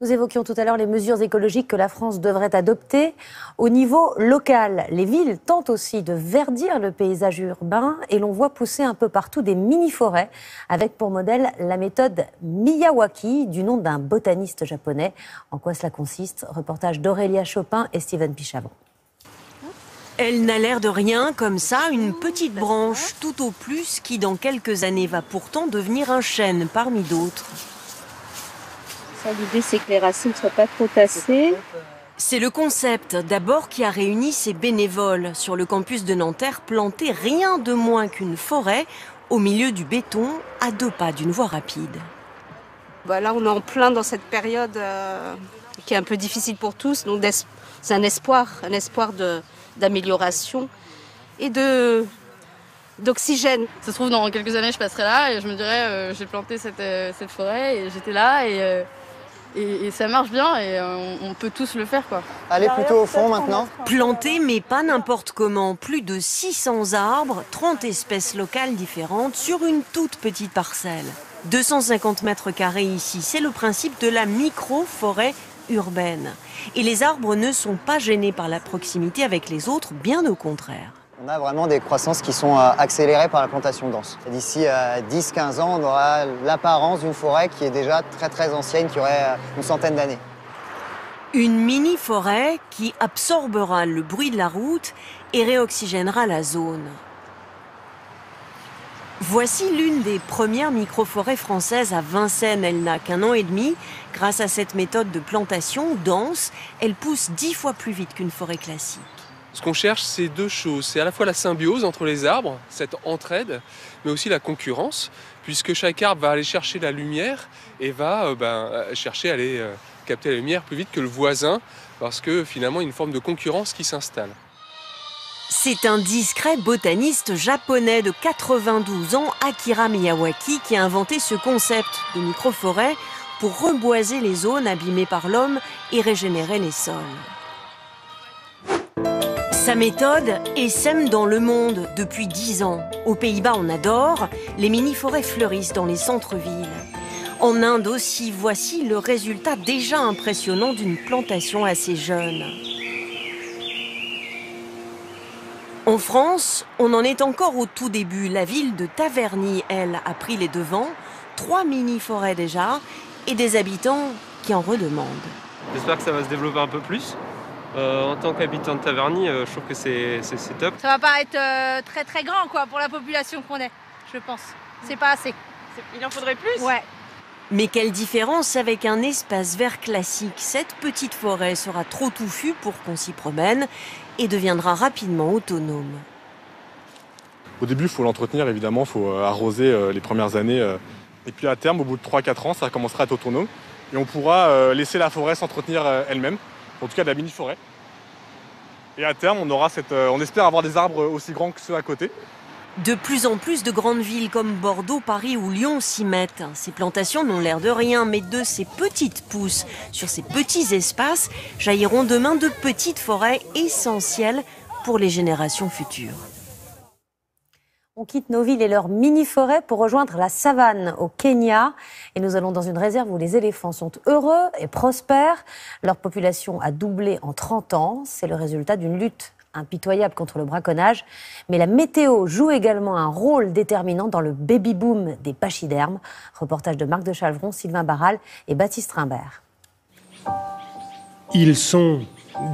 Nous évoquions tout à l'heure les mesures écologiques que la France devrait adopter. Au niveau local, les villes tentent aussi de verdir le paysage urbain et l'on voit pousser un peu partout des mini-forêts avec pour modèle la méthode Miyawaki du nom d'un botaniste japonais. En quoi cela consiste? Reportage d'Aurélia Chopin et Steven Pichavant. Elle n'a l'air de rien, comme ça, une petite branche tout au plus qui dans quelques années va pourtant devenir un chêne parmi d'autres. L'idée, c'est que les racines ne soient pas trop tassées. C'est le concept d'abord qui a réuni ces bénévoles sur le campus de Nanterre, planter rien de moins qu'une forêt au milieu du béton, à 2 pas d'une voie rapide. Là, on est en plein dans cette période qui est un peu difficile pour tous. Donc, c'est un espoir d'amélioration et d'oxygène. Ça se trouve, dans quelques années, je passerai là et je me dirais j'ai planté cette forêt et j'étais là et ça marche bien et on peut tous le faire, quoi. Allez plutôt au fond maintenant. Planter, mais pas n'importe comment. Plus de 600 arbres, 30 espèces locales différentes sur une toute petite parcelle. 250 mètres carrés ici, c'est le principe de la micro-forêt urbaine. Et les arbres ne sont pas gênés par la proximité avec les autres, bien au contraire. On a vraiment des croissances qui sont accélérées par la plantation dense. D'ici 10-15 ans, on aura l'apparence d'une forêt qui est déjà très ancienne, qui aurait une centaine d'années. Une mini-forêt qui absorbera le bruit de la route et réoxygénera la zone. Voici l'une des premières micro-forêts françaises à Vincennes. Elle n'a qu'1 an et demi. Grâce à cette méthode de plantation dense, elle pousse 10 fois plus vite qu'une forêt classique. Ce qu'on cherche, c'est 2 choses. C'est à la fois la symbiose entre les arbres, cette entraide, mais aussi la concurrence, puisque chaque arbre va aller chercher la lumière et va chercher à aller capter la lumière plus vite que le voisin, parce que finalement, il y a une forme de concurrence qui s'installe. C'est un discret botaniste japonais de 92 ans, Akira Miyawaki, qui a inventé ce concept de microforêt pour reboiser les zones abîmées par l'homme et régénérer les sols. Sa méthode essaime dans le monde depuis 10 ans. Aux Pays-Bas, on adore. Les mini-forêts fleurissent dans les centres-villes. En Inde aussi, voici le résultat déjà impressionnant d'une plantation assez jeune. En France, on en est encore au tout début. La ville de Taverny, elle, a pris les devants. 3 mini-forêts déjà et des habitants qui en redemandent. J'espère que ça va se développer un peu plus. En tant qu'habitant de Taverny, je trouve que c'est top. Ça va pas être très grand, quoi, pour la population qu'on est, je pense. C'est pas assez. Il en faudrait plus? Ouais. Mais quelle différence avec un espace vert classique? Cette petite forêt sera trop touffue pour qu'on s'y promène et deviendra rapidement autonome. Au début, il faut l'entretenir, évidemment, il faut arroser les premières années. Et puis à terme, au bout de 3-4 ans, ça commencera à être autonome. Et on pourra laisser la forêt s'entretenir elle-même, en tout cas de la mini-forêt. Et à terme, on espère avoir des arbres aussi grands que ceux à côté. De plus en plus de grandes villes comme Bordeaux, Paris ou Lyon s'y mettent. Ces plantations n'ont l'air de rien, mais de ces petites pousses, sur ces petits espaces, jailliront demain de petites forêts essentielles pour les générations futures. On quitte nos villes et leurs mini-forêts pour rejoindre la savane au Kenya. Et nous allons dans une réserve où les éléphants sont heureux et prospèrent. Leur population a doublé en 30 ans. C'est le résultat d'une lutte impitoyable contre le braconnage. Mais la météo joue également un rôle déterminant dans le baby-boom des pachydermes. Reportage de Marc de Chalvron, Sylvain Barral et Baptiste Rimbert. Ils sont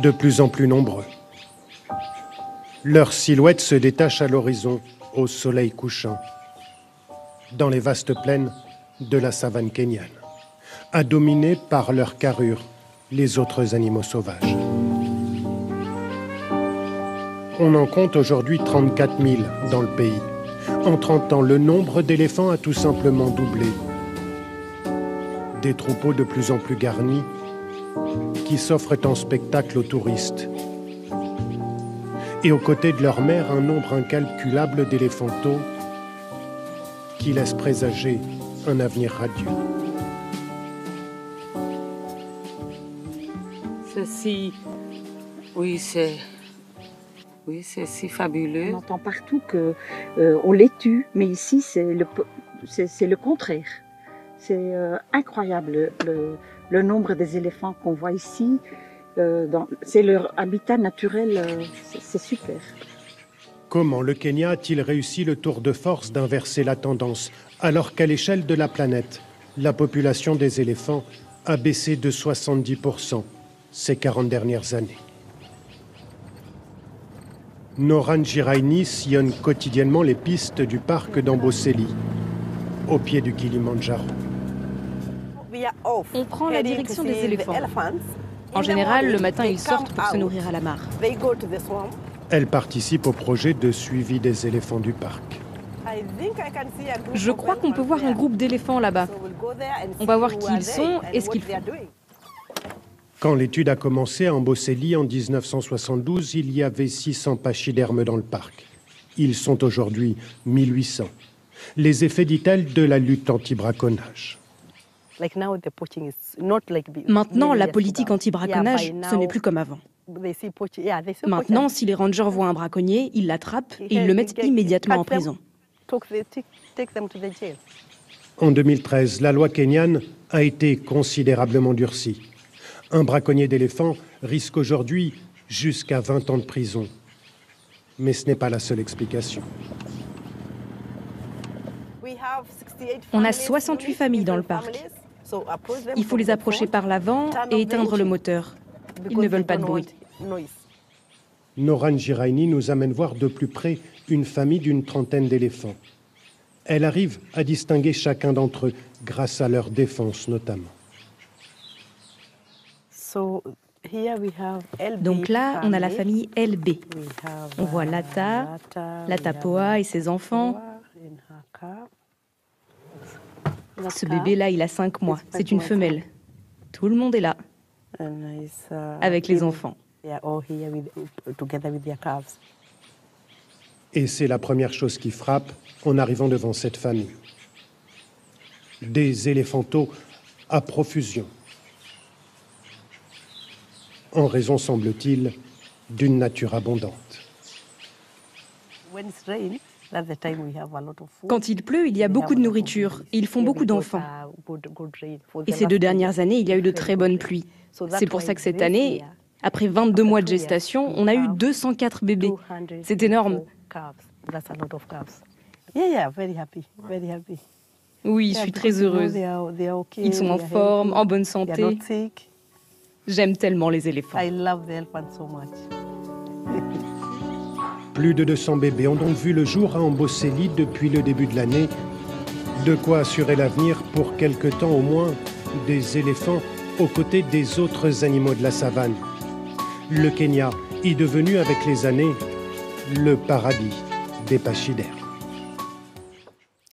de plus en plus nombreux. Leur silhouette se détache à l'horizon au soleil couchant, dans les vastes plaines de la savane kenyane, à dominer par leur carrure les autres animaux sauvages. On en compte aujourd'hui 34 000 dans le pays. En 30 ans, le nombre d'éléphants a tout simplement doublé. Des troupeaux de plus en plus garnis qui s'offrent en spectacle aux touristes. Et aux côtés de leur mère, un nombre incalculable d'éléphantaux qui laissent présager un avenir radieux. Ceci, oui, c'est si fabuleux. On entend partout qu'on les tue, mais ici, c'est le contraire. C'est incroyable le nombre des éléphants qu'on voit ici. C'est leur habitat naturel, c'est super. Comment le Kenya a-t-il réussi le tour de force d'inverser la tendance, alors qu'à l'échelle de la planète, la population des éléphants a baissé de 70% ces 40 dernières années? Noran Giraini sillonne quotidiennement les pistes du parc d'Amboseli, au pied du Kilimandjaro. On prend la direction des éléphants. En général, le matin, ils sortent pour se nourrir à la mare. Elle participe au projet de suivi des éléphants du parc. Je crois qu'on peut voir un groupe d'éléphants là-bas. On va voir qui ils sont et ce qu'ils font. Quand l'étude a commencé à Amboseli en 1972, il y avait 600 pachydermes dans le parc. Ils sont aujourd'hui 1800. Les effets, dit-elle, de la lutte anti-braconnage. Maintenant, la politique anti-braconnage, ce n'est plus comme avant. Maintenant, si les rangers voient un braconnier, ils l'attrapent et ils le mettent immédiatement en prison. En 2013, la loi kenyane a été considérablement durcie. Un braconnier d'éléphants risque aujourd'hui jusqu'à 20 ans de prison. Mais ce n'est pas la seule explication. On a 68 familles dans le parc. Il faut les approcher par l'avant et éteindre le moteur. Ils ne veulent pas de bruit. Noran Giraini nous amène voir de plus près une famille d'une trentaine d'éléphants. Elle arrive à distinguer chacun d'entre eux, grâce à leur défense notamment. Donc là, on a la famille LB. On voit Lata, Latapoa et ses enfants. Ce bébé-là, il a 5 mois. C'est une femelle. Tout le monde est là, avec les enfants. Et c'est la première chose qui frappe en arrivant devant cette famille. Des éléphantaux à profusion. En raison, semble-t-il, d'une nature abondante. Quand il pleut, il y a beaucoup de nourriture et ils font beaucoup d'enfants. Et ces 2 dernières années, il y a eu de très bonnes pluies. C'est pour ça que cette année, après 22 mois de gestation, on a eu 204 bébés. C'est énorme. Oui, je suis très heureuse. Ils sont en forme, en bonne santé. J'aime tellement les éléphants. Plus de 200 bébés ont donc vu le jour à Amboseli depuis le début de l'année. De quoi assurer l'avenir pour quelque temps au moins des éléphants aux côtés des autres animaux de la savane. Le Kenya est devenu avec les années le paradis des pachydermes.